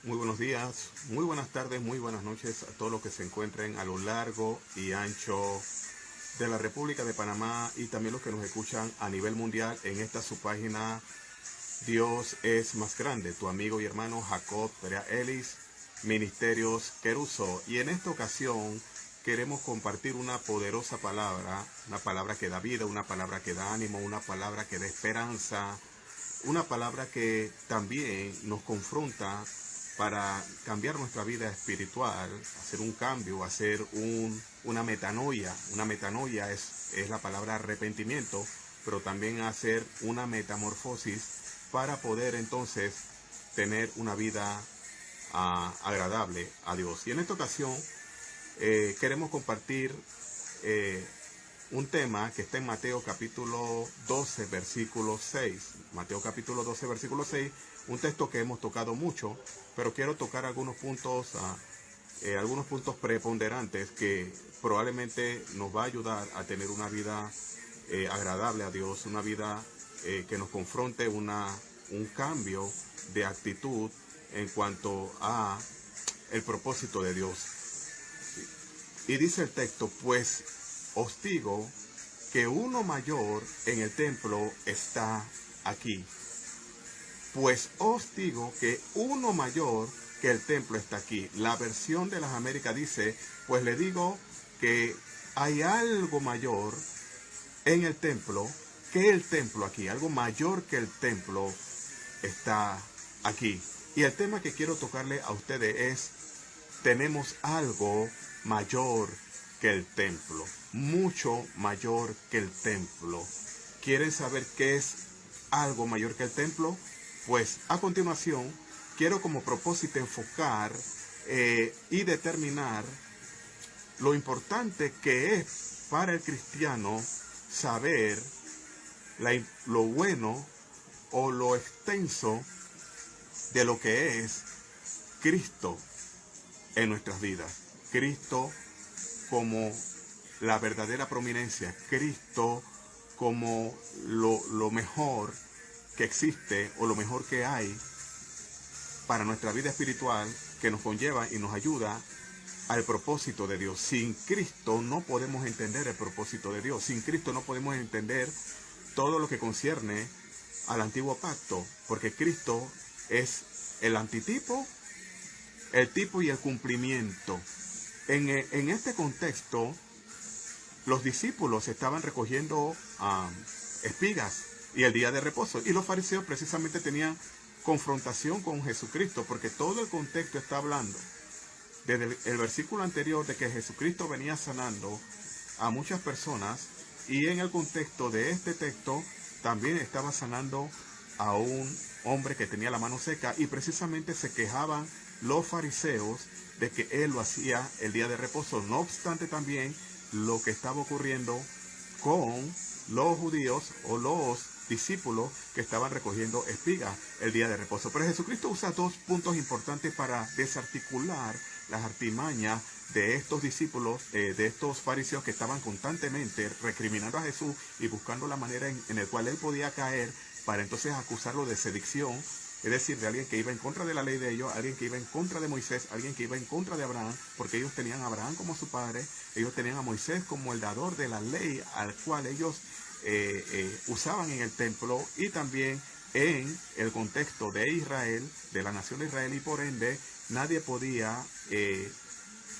Muy buenos días, muy buenas tardes, muy buenas noches a todos los que se encuentren a lo largo y ancho de la República de Panamá y también los que nos escuchan a nivel mundial en esta su página Dios es más grande, tu amigo y hermano Jacob Perea Ellis, Ministerios Queruso. Y en esta ocasión queremos compartir una poderosa palabra, una palabra que da vida, una palabra que da ánimo, una palabra que da esperanza, una palabra que también nos confronta para cambiar nuestra vida espiritual, hacer un cambio, hacer una metanoia. Una metanoia es la palabra arrepentimiento, pero también hacer una metamorfosis para poder entonces tener una vida agradable a Dios. Y en esta ocasión queremos compartir un tema que está en Mateo capítulo 12, versículo 6. Mateo capítulo 12, versículo 6, un texto que hemos tocado mucho, pero quiero tocar algunos puntos preponderantes que probablemente nos va a ayudar a tener una vida agradable a Dios, una vida que nos confronte un cambio de actitud en cuanto a el propósito de Dios. Y dice el texto, pues os digo que uno mayor en el templo está aquí. Pues os digo que uno mayor que el templo está aquí. La versión de las Américas dice, pues le digo que hay algo mayor en el templo que el templo aquí. Algo mayor que el templo está aquí. Y el tema que quiero tocarle a ustedes es, tenemos algo mayor que el templo, mucho mayor que el templo. ¿Quieren saber qué es algo mayor que el templo? Pues a continuación quiero como propósito enfocar y determinar lo importante que es para el cristiano saber lo bueno o lo extenso de lo que es Cristo en nuestras vidas. Cristo como la verdadera prominencia, Cristo como lo mejor que existe o lo mejor que hay para nuestra vida espiritual, que nos conlleva y nos ayuda al propósito de Dios. Sin Cristo no podemos entender el propósito de Dios. Sin Cristo no podemos entender todo lo que concierne al antiguo pacto, porque Cristo es el antitipo, el tipo y el cumplimiento. En este contexto, los discípulos estaban recogiendo espigas y el día de reposo. Y los fariseos precisamente tenían confrontación con Jesucristo, porque todo el contexto está hablando desde el versículo anterior de que Jesucristo venía sanando a muchas personas, y en el contexto de este texto también estaba sanando a un hombre que tenía la mano seca, y precisamente se quejaban los fariseos de que él lo hacía el día de reposo. No obstante, también lo que estaba ocurriendo con los judíos o los discípulos que estaban recogiendo espigas el día de reposo. Pero Jesucristo usa dos puntos importantes para desarticular las artimañas de estos discípulos, de estos fariseos que estaban constantemente recriminando a Jesús y buscando la manera en la cual él podía caer para entonces acusarlo de sedición. Es decir, de alguien que iba en contra de la ley de ellos, alguien que iba en contra de Moisés, alguien que iba en contra de Abraham, porque ellos tenían a Abraham como su padre, ellos tenían a Moisés como el dador de la ley al cual ellos usaban en el templo, y también en el contexto de Israel, de la nación de Israel, y por ende nadie podía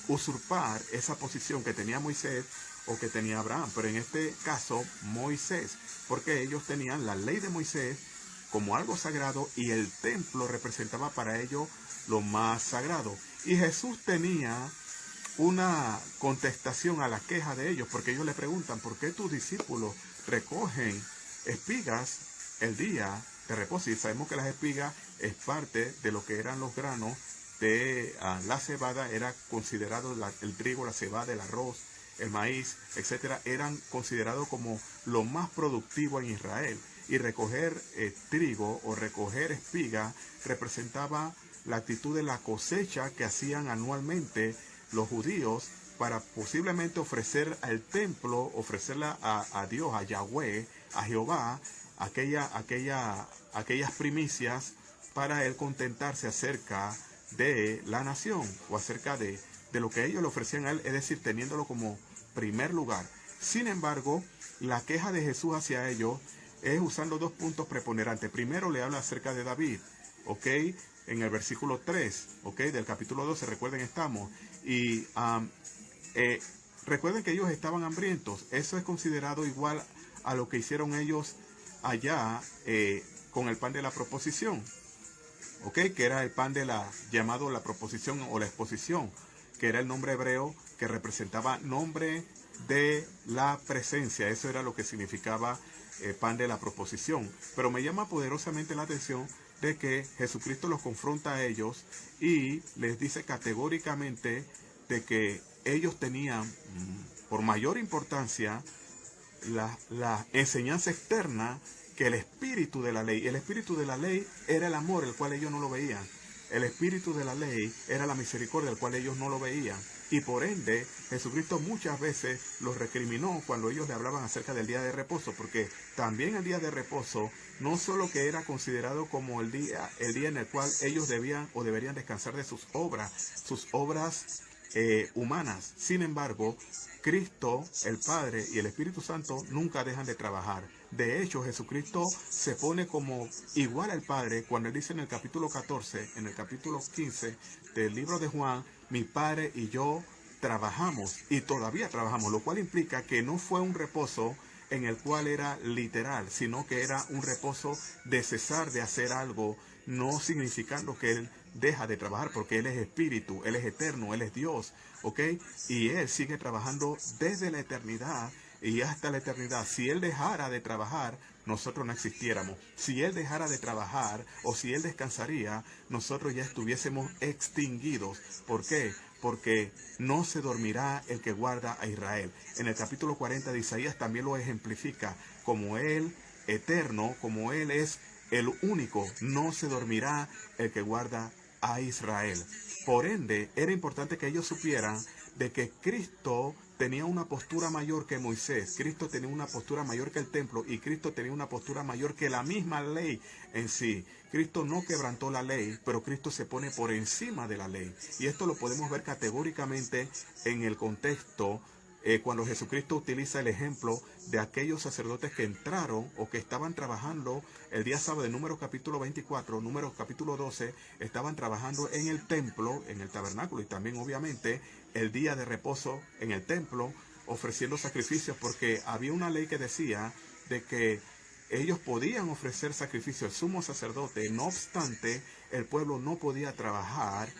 usurpar esa posición que tenía Moisés o que tenía Abraham, pero en este caso Moisés, porque ellos tenían la ley de Moisés como algo sagrado y el templo representaba para ellos lo más sagrado. Y Jesús tenía una contestación a la queja de ellos, porque ellos le preguntan, ¿por qué tus discípulos recogen espigas el día de reposo? Y sabemos que las espigas es parte de lo que eran los granos de la cebada. Era considerado el trigo, la cebada, el arroz, el maíz, etcétera, eran considerados como lo más productivo en Israel. Y recoger trigo o recoger espiga representaba la actitud de la cosecha que hacían anualmente los judíos para posiblemente ofrecer al templo, ofrecerla a Dios, a Yahweh, a Jehová, aquellas primicias para él contentarse acerca de la nación o acerca de lo que ellos le ofrecían a él, es decir, teniéndolo como primer lugar. Sin embargo, la queja de Jesús hacia ellos es usando dos puntos preponderantes. Primero le habla acerca de David, ¿ok? En el versículo 3, ¿ok? Del capítulo 12, recuerden, estamos. Y recuerden que ellos estaban hambrientos. Eso es considerado igual a lo que hicieron ellos allá con el pan de la proposición, ¿ok? Que era el pan de llamado la proposición o la exposición, que era el nombre hebreo que representaba nombre de la presencia. Eso era lo que significaba pan de la proposición. Pero me llama poderosamente la atención de que Jesucristo los confronta a ellos y les dice categóricamente de que ellos tenían por mayor importancia la enseñanza externa que el espíritu de la ley. El espíritu de la ley era el amor, el cual ellos no lo veían. El espíritu de la ley era la misericordia, el cual ellos no lo veían. Y por ende, Jesucristo muchas veces los recriminó cuando ellos le hablaban acerca del día de reposo, porque también el día de reposo no solo que era considerado como el día en el cual ellos debían o deberían descansar de sus obras humanas. Sin embargo, Cristo, el Padre y el Espíritu Santo nunca dejan de trabajar. De hecho, Jesucristo se pone como igual al Padre cuando él dice en el capítulo 14, en el capítulo 15 del libro de Juan, mi Padre y yo trabajamos y todavía trabajamos, lo cual implica que no fue un reposo en el cual era literal, sino que era un reposo de cesar de hacer algo, no significando que él deja de trabajar, porque él es espíritu, él es eterno, él es Dios, ¿ok? Y él sigue trabajando desde la eternidad y hasta la eternidad. Si él dejara de trabajar, nosotros no existiéramos. Si él dejara de trabajar o si él descansaría, nosotros ya estuviésemos extinguidos. ¿Por qué? Porque no se dormirá el que guarda a Israel. En el capítulo 40 de Isaías también lo ejemplifica, como él eterno, como él es el único, no se dormirá el que guarda a Israel. Por ende, era importante que ellos supieran de que Cristo tenía una postura mayor que Moisés, Cristo tenía una postura mayor que el templo y Cristo tenía una postura mayor que la misma ley en sí. Cristo no quebrantó la ley, pero Cristo se pone por encima de la ley. Y esto lo podemos ver categóricamente en el contexto cuando Jesucristo utiliza el ejemplo de aquellos sacerdotes que entraron o que estaban trabajando el día sábado, en Números capítulo 24, Números capítulo 12, estaban trabajando en el templo, en el tabernáculo y también obviamente el día de reposo en el templo, ofreciendo sacrificios, porque había una ley que decía de que ellos podían ofrecer sacrificios al sumo sacerdote, no obstante, el pueblo no podía trabajar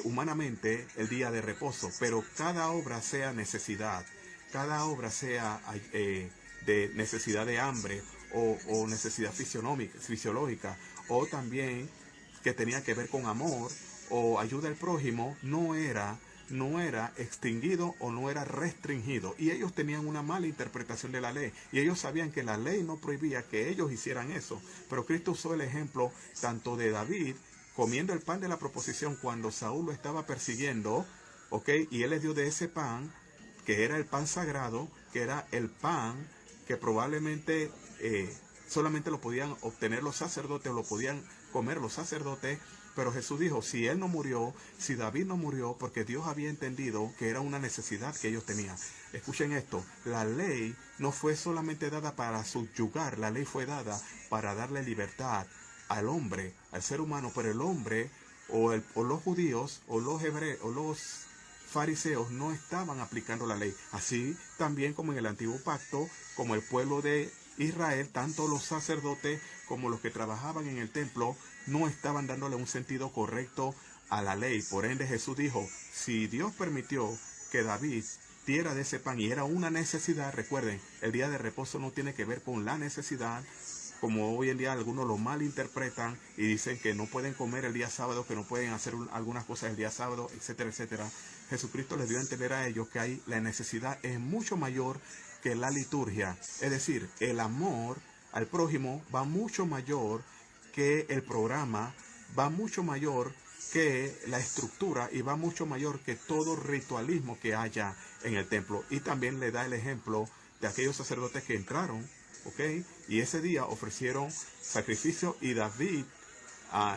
humanamente el día de reposo, pero cada obra sea necesidad, cada obra sea de necesidad de hambre o necesidad fisiológica, o también que tenía que ver con amor o ayuda al prójimo, no era extinguido o no era restringido. Y ellos tenían una mala interpretación de la ley. Y ellos sabían que la ley no prohibía que ellos hicieran eso. Pero Cristo usó el ejemplo tanto de David comiendo el pan de la proposición cuando Saúl lo estaba persiguiendo, ¿ok? Y él les dio de ese pan, que era el pan sagrado, que era el pan que probablemente solamente lo podían obtener los sacerdotes o lo podían comer los sacerdotes. Pero Jesús dijo, si él no murió, si David no murió, porque Dios había entendido que era una necesidad que ellos tenían. Escuchen esto, la ley no fue solamente dada para subyugar, la ley fue dada para darle libertad al hombre, al ser humano, pero el hombre o los judíos o los hebreos o los fariseos no estaban aplicando la ley. Así también como en el antiguo pacto, como el pueblo de Israel, tanto los sacerdotes como los que trabajaban en el templo no estaban dándole un sentido correcto a la ley. Por ende Jesús dijo, si Dios permitió que David diera de ese pan y era una necesidad, recuerden, el día de reposo no tiene que ver con la necesidad, como hoy en día algunos lo malinterpretan y dicen que no pueden comer el día sábado, que no pueden hacer algunas cosas el día sábado, etcétera, etcétera. Jesucristo les dio a entender a ellos que la necesidad es mucho mayor que la liturgia. Es decir, el amor al prójimo va mucho mayor que el programa, va mucho mayor que la estructura y va mucho mayor que todo ritualismo que haya en el templo. Y también le da el ejemplo de aquellos sacerdotes que entraron, ¿ok? Y ese día ofrecieron sacrificio y David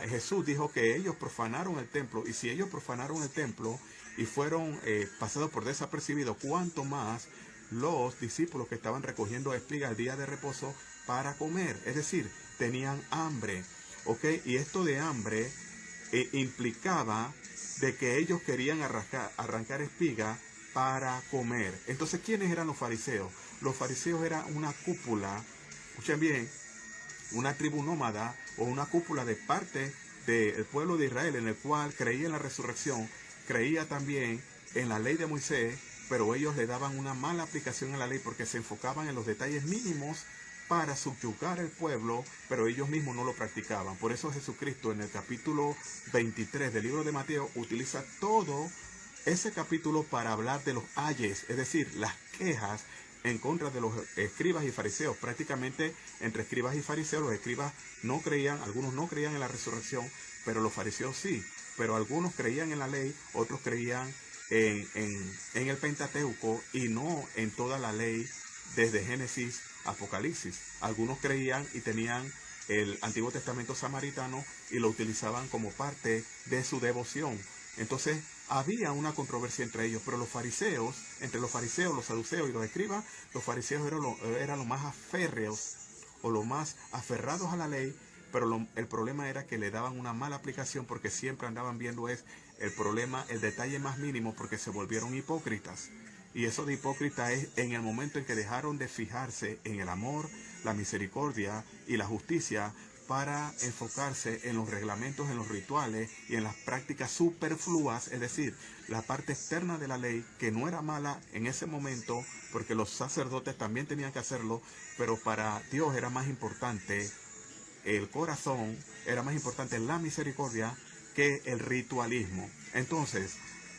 Jesús dijo que ellos profanaron el templo, y si ellos profanaron el templo y fueron pasados por desapercibidos, cuánto más los discípulos que estaban recogiendo espigas el día de reposo para comer, es decir, tenían hambre, ¿ok? Y esto de hambre implicaba de que ellos querían arrancar espiga para comer. Entonces, ¿quiénes eran los fariseos? Los fariseos eran una cúpula, escuchen bien, una tribu nómada o una cúpula de parte del pueblo de Israel, en el cual creía en la resurrección, creía también en la ley de Moisés, pero ellos le daban una mala aplicación a la ley porque se enfocaban en los detalles mínimos para subyugar el pueblo, pero ellos mismos no lo practicaban. Por eso Jesucristo en el capítulo 23 del libro de Mateo utiliza todo ese capítulo para hablar de los ayes, es decir, las quejas en contra de los escribas y fariseos. Prácticamente entre escribas y fariseos, los escribas no creían, algunos no creían en la resurrección, pero los fariseos sí. Pero algunos creían en la ley, otros creían en el Pentateuco y no en toda la ley desde Génesis a Apocalipsis. Algunos creían y tenían el Antiguo Testamento samaritano y lo utilizaban como parte de su devoción. Entonces había una controversia entre ellos, pero los fariseos, entre los fariseos, los saduceos y los escribas, los fariseos eran los más aférreos o los más aferrados a la ley, pero el problema era que le daban una mala aplicación porque siempre andaban viendo el problema, el detalle más mínimo, porque se volvieron hipócritas. Y eso de hipócrita es en el momento en que dejaron de fijarse en el amor, la misericordia y la justicia para enfocarse en los reglamentos, en los rituales y en las prácticas superfluas, es decir, la parte externa de la ley, que no era mala en ese momento, porque los sacerdotes también tenían que hacerlo, pero para Dios era más importante el corazón, era más importante la misericordia que el ritualismo. Entonces,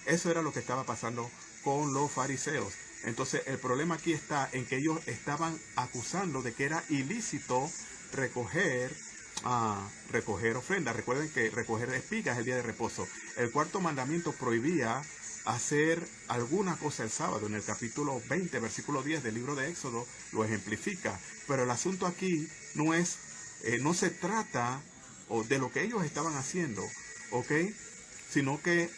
eso era lo que estaba pasando con los fariseos. Entonces, el problema aquí está en que ellos estaban acusando de que era ilícito recoger ofrendas. Recuerden que recoger espigas es el día de reposo. El cuarto mandamiento prohibía hacer alguna cosa el sábado. En el capítulo 20, versículo 10 del libro de Éxodo lo ejemplifica. Pero el asunto aquí no se trata de lo que ellos estaban haciendo, ¿ok? Sino que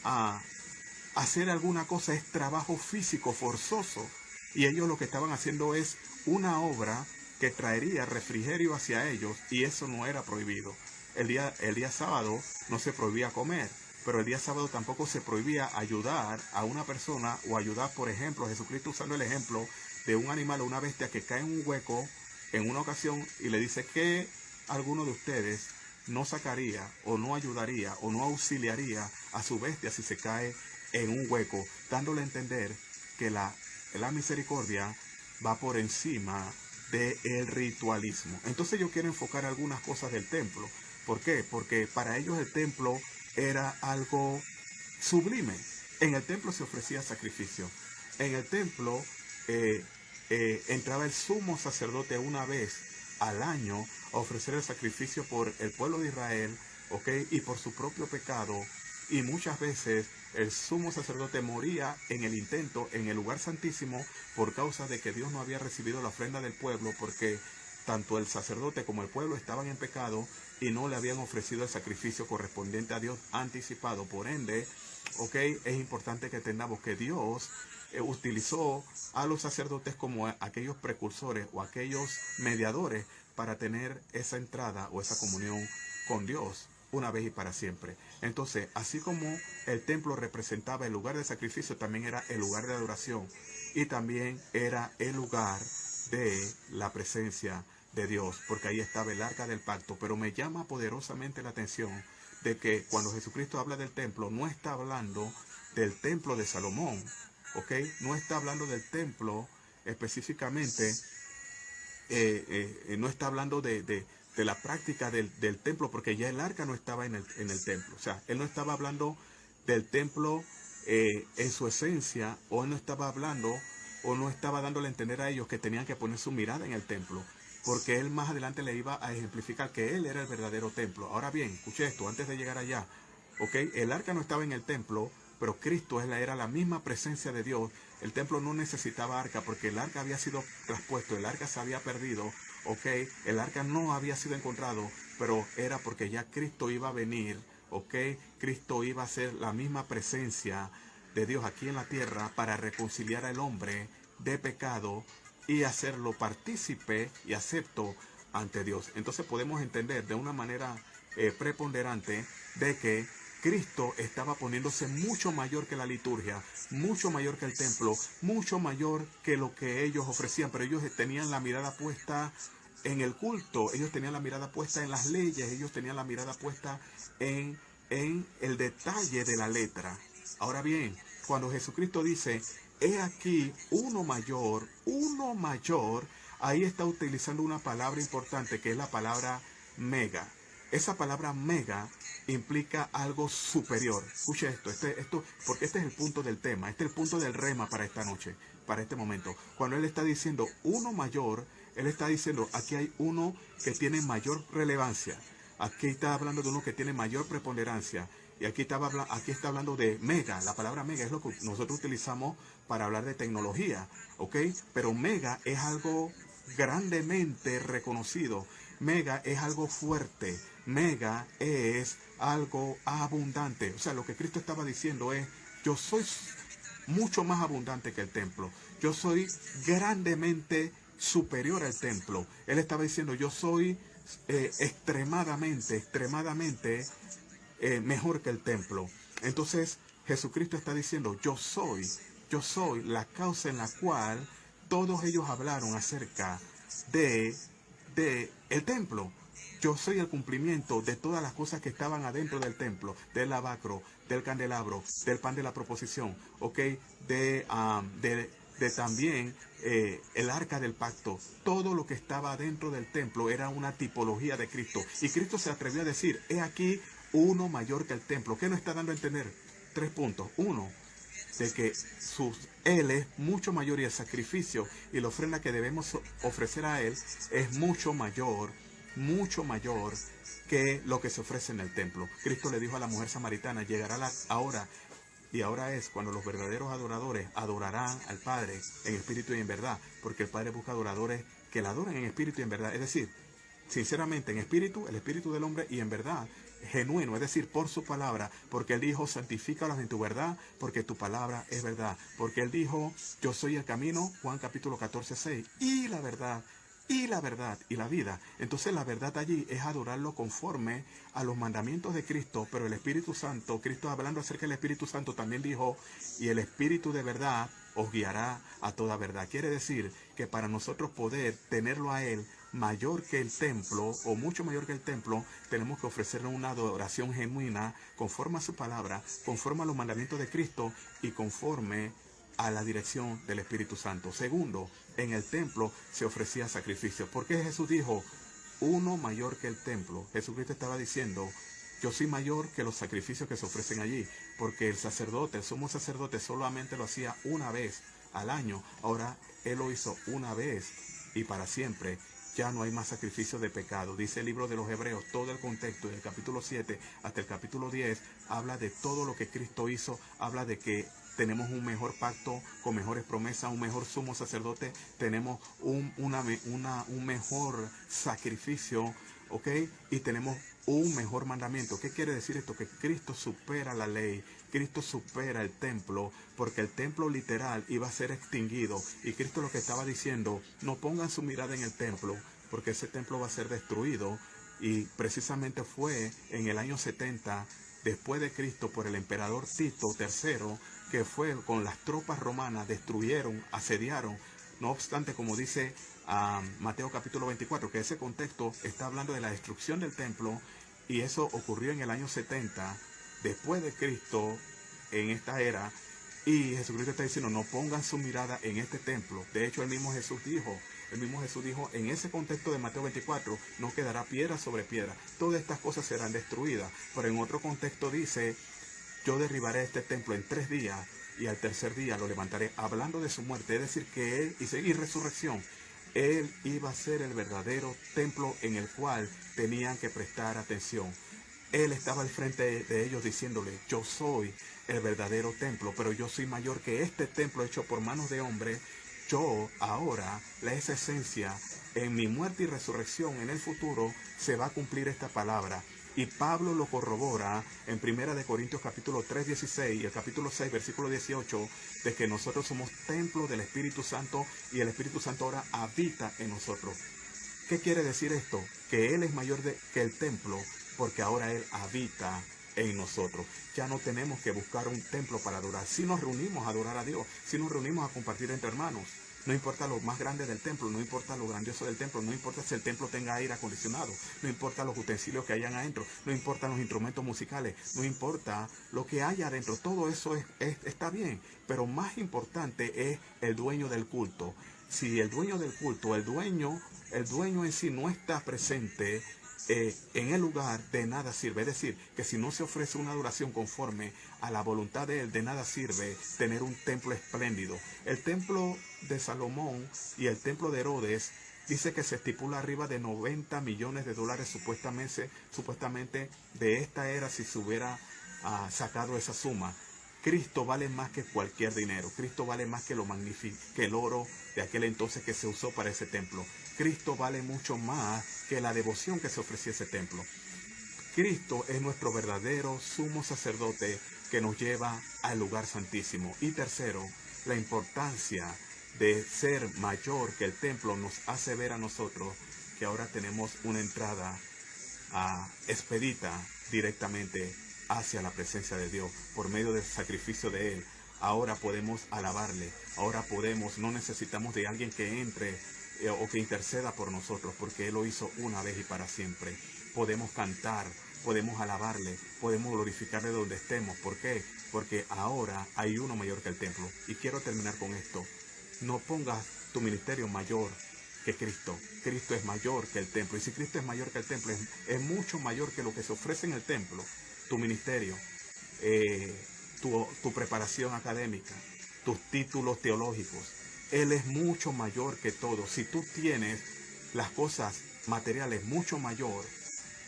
hacer alguna cosa es trabajo físico forzoso, y ellos lo que estaban haciendo es una obra que traería refrigerio hacia ellos, y eso no era prohibido. El día sábado no se prohibía comer, pero el día sábado tampoco se prohibía ayudar a una persona o ayudar, por ejemplo, Jesucristo usando el ejemplo de un animal o una bestia que cae en un hueco en una ocasión y le dice que alguno de ustedes no sacaría o no ayudaría o no auxiliaría a su bestia si se cae en un hueco, dándole a entender que la misericordia va por encima del ritualismo. Entonces yo quiero enfocar algunas cosas del templo. ¿Por qué? Porque para ellos el templo era algo sublime. En el templo se ofrecía sacrificio. En el templo entraba el sumo sacerdote una vez al año a ofrecer el sacrificio por el pueblo de Israel, ¿ok? Y por su propio pecado. Y muchas veces el sumo sacerdote moría en el intento, en el lugar santísimo, por causa de que Dios no había recibido la ofrenda del pueblo, porque tanto el sacerdote como el pueblo estaban en pecado y no le habían ofrecido el sacrificio correspondiente a Dios anticipado. Por ende, ¿ok? Es importante que entendamos que Dios utilizó a los sacerdotes como aquellos precursores o aquellos mediadores para tener esa entrada o esa comunión con Dios una vez y para siempre. Entonces, así como el templo representaba el lugar de sacrificio, también era el lugar de adoración y también era el lugar de la presencia de Dios, porque ahí estaba el arca del pacto. Pero me llama poderosamente la atención de que cuando Jesucristo habla del templo, no está hablando del templo de Salomón, ¿ok? No está hablando del templo específicamente, no está hablando de la práctica del templo, porque ya el arca no estaba en el templo. O sea, él no estaba hablando del templo en su esencia, o él no estaba hablando, o no estaba dándole a entender a ellos que tenían que poner su mirada en el templo, porque él más adelante le iba a ejemplificar que él era el verdadero templo. Ahora bien, escuche esto, antes de llegar allá, ¿ok? El arca no estaba en el templo, pero Cristo era la misma presencia de Dios. El templo no necesitaba arca porque el arca había sido traspuesto, el arca se había perdido, ¿ok? El arca no había sido encontrado, pero era porque ya Cristo iba a venir, ¿ok? Cristo iba a ser la misma presencia de Dios aquí en la tierra para reconciliar al hombre de pecado y hacerlo partícipe y acepto ante Dios. Entonces podemos entender de una manera preponderante de que Cristo estaba poniéndose mucho mayor que la liturgia, mucho mayor que el templo, mucho mayor que lo que ellos ofrecían, pero ellos tenían la mirada puesta en el culto, ellos tenían la mirada puesta en las leyes, ellos tenían la mirada puesta en el detalle de la letra. Ahora bien, cuando Jesucristo dice, he aquí uno mayor, ahí está utilizando una palabra importante que es la palabra mega. Esa palabra mega implica algo superior. Escuche esto, porque este es el punto del tema, este es el punto del rema para esta noche, para este momento. Cuando él está diciendo uno mayor, él está diciendo, aquí hay uno que tiene mayor relevancia. Aquí está hablando de uno que tiene mayor preponderancia. Y aquí está hablando de mega. La palabra mega es lo que nosotros utilizamos para hablar de tecnología, ¿ok? Pero mega es algo grandemente reconocido. Mega es algo fuerte. Mega es algo abundante. O sea, lo que Cristo estaba diciendo es, yo soy mucho más abundante que el templo. Yo soy grandemente superior al templo. Él estaba diciendo, yo soy extremadamente mejor que el templo. Entonces Jesucristo está diciendo, yo soy la causa en la cual todos ellos hablaron acerca de el templo. Yo soy el cumplimiento de todas las cosas que estaban adentro del templo, del lavacro, del candelabro, del pan de la proposición, ¿ok? De también el arca del pacto. Todo lo que estaba dentro del templo era una tipología de Cristo. Y Cristo se atrevió a decir, he aquí uno mayor que el templo. ¿Qué nos está dando a entender? 3 puntos. Uno, de que Él es mucho mayor y el sacrificio y la ofrenda que debemos ofrecer a Él es mucho mayor que lo que se ofrece en el templo. Cristo le dijo a la mujer samaritana, llegará la hora, y ahora es cuando los verdaderos adoradores adorarán al Padre en espíritu y en verdad, porque el Padre busca adoradores que la adoren en espíritu y en verdad, es decir, sinceramente en espíritu, el espíritu del hombre, y en verdad, genuino, es decir, por su palabra, porque Él dijo, santifícalos en tu verdad, porque tu palabra es verdad, porque Él dijo, yo soy el camino, Juan capítulo 14, 6, y la verdad y la vida. Entonces la verdad allí es adorarlo conforme a los mandamientos de Cristo, pero el Espíritu Santo, Cristo hablando acerca del Espíritu Santo también dijo, y el Espíritu de verdad os guiará a toda verdad. Quiere decir que para nosotros poder tenerlo a Él mayor que el templo, o mucho mayor que el templo, tenemos que ofrecerle una adoración genuina, conforme a su palabra, conforme a los mandamientos de Cristo y conforme a la dirección del Espíritu Santo. Segundo, en el templo se ofrecía sacrificio. ¿Por qué Jesús dijo uno mayor que el templo? Jesucristo estaba diciendo, yo soy mayor que los sacrificios que se ofrecen allí, porque el sacerdote, el sumo sacerdote, solamente lo hacía una vez al año. Ahora Él lo hizo una vez y para siempre. Ya no hay más sacrificio de pecado. Dice el libro de los Hebreos, todo el contexto del capítulo 7 hasta el capítulo 10, habla de todo lo que Cristo hizo, habla de que tenemos un mejor pacto con mejores promesas, un mejor sumo sacerdote, tenemos un mejor sacrificio, ¿ok? Y tenemos un mejor mandamiento. ¿Qué quiere decir esto? Que Cristo supera la ley, Cristo supera el templo, porque el templo literal iba a ser extinguido. Y Cristo lo que estaba diciendo, no pongan su mirada en el templo, porque ese templo va a ser destruido. Y precisamente fue en el año 70 después de Cristo por el emperador Tito III, que fue con las tropas romanas, destruyeron, asediaron. No obstante, como dice Mateo capítulo 24, que ese contexto está hablando de la destrucción del templo, y eso ocurrió en el año 70 después de Cristo, en esta era, y Jesucristo está diciendo, no pongan su mirada en este templo. De hecho, el mismo Jesús dijo, en ese contexto de Mateo 24, no quedará piedra sobre piedra, todas estas cosas serán destruidas. Pero en otro contexto dice, yo derribaré este templo en 3 días y al tercer día lo levantaré, hablando de su muerte, es decir, que Él y resurrección. Él iba a ser el verdadero templo en el cual tenían que prestar atención. Él estaba al frente de ellos diciéndole, yo soy el verdadero templo, pero yo soy mayor que este templo hecho por manos de hombre. Yo ahora, esa esencia, en mi muerte y resurrección en el futuro se va a cumplir esta palabra. Y Pablo lo corrobora en 1 Corintios capítulo 3, 16 y el capítulo 6, versículo 18, de que nosotros somos templo del Espíritu Santo y el Espíritu Santo ahora habita en nosotros. ¿Qué quiere decir esto? Que Él es mayor que el templo, porque ahora Él habita en nosotros. Ya no tenemos que buscar un templo para adorar. Si nos reunimos a adorar a Dios, si nos reunimos a compartir entre hermanos, no importa lo más grande del templo, no importa lo grandioso del templo, no importa si el templo tenga aire acondicionado, no importa los utensilios que hayan adentro, no importa los instrumentos musicales, no importa lo que haya adentro, todo eso está bien, pero más importante es el dueño del culto. Si el dueño del culto, el dueño en sí no está presente en el lugar, de nada sirve. Es decir, que si no se ofrece una adoración conforme a la voluntad de Él, de nada sirve tener un templo espléndido. El templo de Salomón y el templo de Herodes dice que se estipula arriba de $90 millones supuestamente de esta era si se hubiera sacado esa suma. Cristo vale más que cualquier dinero. Cristo vale más que que el oro de aquel entonces que se usó para ese templo. Cristo vale mucho más que la devoción que se ofrecía a ese templo. Cristo es nuestro verdadero sumo sacerdote que nos lleva al lugar santísimo. Y tercero, la importancia de ser mayor que el templo nos hace ver a nosotros que ahora tenemos una entrada expedita directamente hacia la presencia de Dios por medio del sacrificio de Él. Ahora podemos alabarle, ahora no necesitamos de alguien que entre o que interceda por nosotros, porque Él lo hizo una vez y para siempre. Podemos cantar, podemos alabarle, podemos glorificarle donde estemos. ¿Por qué? Porque ahora hay uno mayor que el templo. Y quiero terminar con esto. No pongas tu ministerio mayor que Cristo. Cristo es mayor que el templo. Y si Cristo es mayor que el templo, es mucho mayor que lo que se ofrece en el templo. Tu ministerio, tu preparación académica, tus títulos teológicos. Él es mucho mayor que todo. Si tú tienes las cosas materiales mucho mayor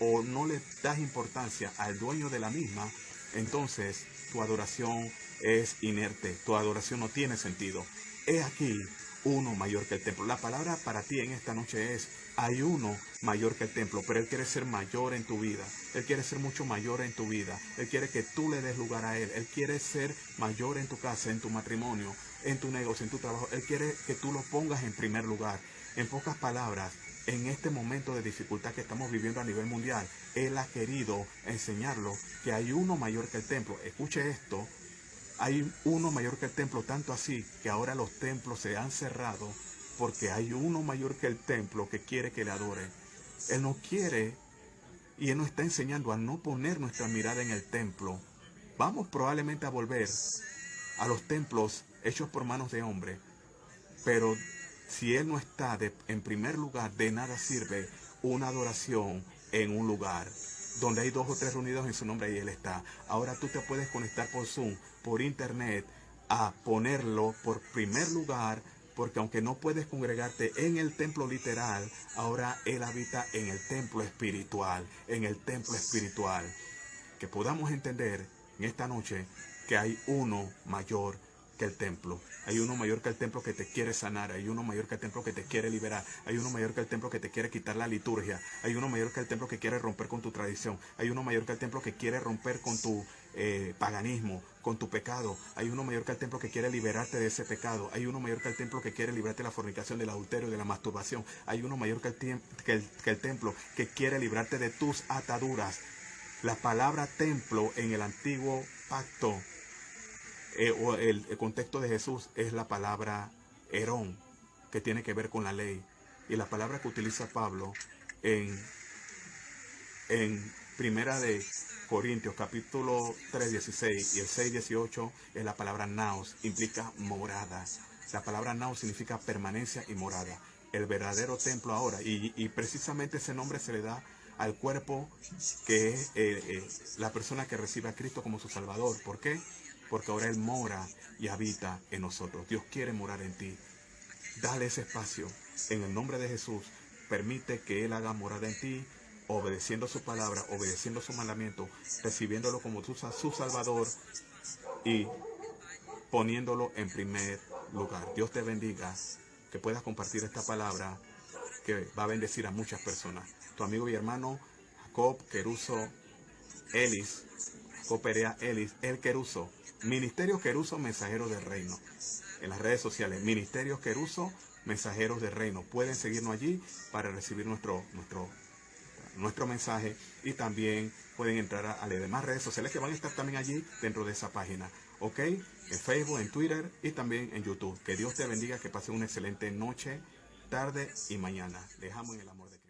o no le das importancia al dueño de la misma, entonces tu adoración es inerte, tu adoración no tiene sentido. He aquí uno mayor que el templo. La palabra para ti en esta noche es: hay uno mayor que el templo, pero Él quiere ser mayor en tu vida. Él quiere ser mucho mayor en tu vida. Él quiere que tú le des lugar a Él. Él quiere ser mayor en tu casa, en tu matrimonio, en tu negocio, en tu trabajo. Él quiere que tú lo pongas en primer lugar. En pocas palabras, en este momento de dificultad que estamos viviendo a nivel mundial, Él ha querido enseñarlo que hay uno mayor que el templo. Escuche esto. Hay uno mayor que el templo, tanto así que ahora los templos se han cerrado porque hay uno mayor que el templo que quiere que le adore. Él no quiere y Él nos está enseñando a no poner nuestra mirada en el templo. Vamos probablemente a volver a los templos hechos por manos de hombre, pero si Él no está en primer lugar, de nada sirve una adoración en un lugar donde hay 2 o 3 reunidos en su nombre y Él está. Ahora tú te puedes conectar por Zoom, por internet, a ponerlo por primer lugar, porque aunque no puedes congregarte en el templo literal, ahora Él habita en el templo espiritual, Que podamos entender en esta noche que hay uno mayor que el templo. Hay uno mayor que el templo que te quiere sanar. Hay uno mayor que el templo que te quiere liberar. Hay uno mayor que el templo que te quiere quitar la liturgia. Hay uno mayor que el templo que quiere romper con tu tradición. Hay uno mayor que el templo que quiere romper con tu paganismo, con tu pecado. Hay uno mayor que el templo que quiere liberarte de ese pecado. Hay uno mayor que el templo que quiere librarte de la fornicación, del adulterio, de la masturbación. Hay uno mayor que el templo que quiere librarte de tus ataduras. La palabra templo en el antiguo pacto o el contexto de Jesús es la palabra herón, que tiene que ver con la ley. Y la palabra que utiliza Pablo en Primera de Corintios, capítulo 3, 16 y el 6, 18, es la palabra naos, implica morada. La palabra naos significa permanencia y morada. El verdadero templo ahora, y precisamente ese nombre se le da al cuerpo que es la persona que recibe a Cristo como su Salvador. ¿Por qué? Porque ahora Él mora y habita en nosotros. Dios quiere morar en ti. Dale ese espacio. En el nombre de Jesús, permite que Él haga morada en ti, obedeciendo su palabra, obedeciendo su mandamiento, recibiéndolo como su Salvador y poniéndolo en primer lugar. Dios te bendiga, que puedas compartir esta palabra, que va a bendecir a muchas personas. Tu amigo y hermano Jacob Queruso Ellis, Jacob Perea Ellis, el Queruso, Ministerio Queruso, Mensajeros del Reino. En las redes sociales, Ministerio Queruso, Mensajeros del Reino. Pueden seguirnos allí para recibir nuestro mensaje, y también pueden entrar a las demás redes sociales que van a estar también allí dentro de esa página. ¿Ok? En Facebook, en Twitter y también en YouTube. Que Dios te bendiga, que pasen una excelente noche, tarde y mañana. Dejamos en el amor de Cristo.